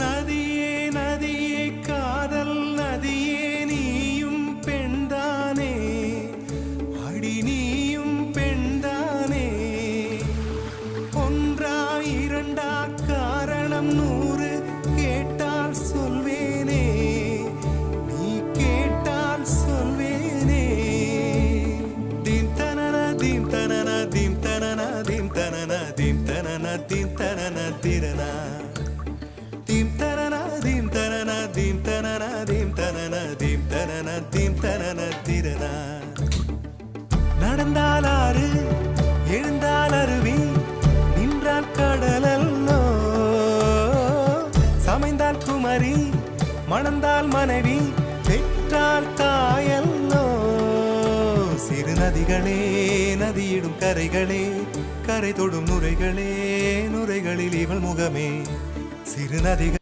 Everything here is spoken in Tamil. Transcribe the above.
நதியே நதியே காதல் நதியே நீயும் பெண்தானே அடி நீயும் பெண்தானே ஒன்றா இரண்டா காரணம் 100 கேட்டால் சொல்வேனே நீ கேட்டால் சொல்வேனே தீம் தனன தீம் தனன தீம் தனன தீம் தனன தீம் தனன தீம் தனன திரனா தீம் தனன தீம் தனன தீம் தனன தீம் தனன தீம் தனன தீம் தனன திரனா நடந்தால் ஆறு எழுந்தால் அருவி நின்றால் கடலல்லோ சமைந்தால் குமரி மணந்தால் மனைவி பெற்றால் தாயல்லோ சிறு நதிகளே நதியிடும் கரைகளே கரை தொடும் நுரைகளே நுரைகளில் இவள் முகமே சிறு நதிகள்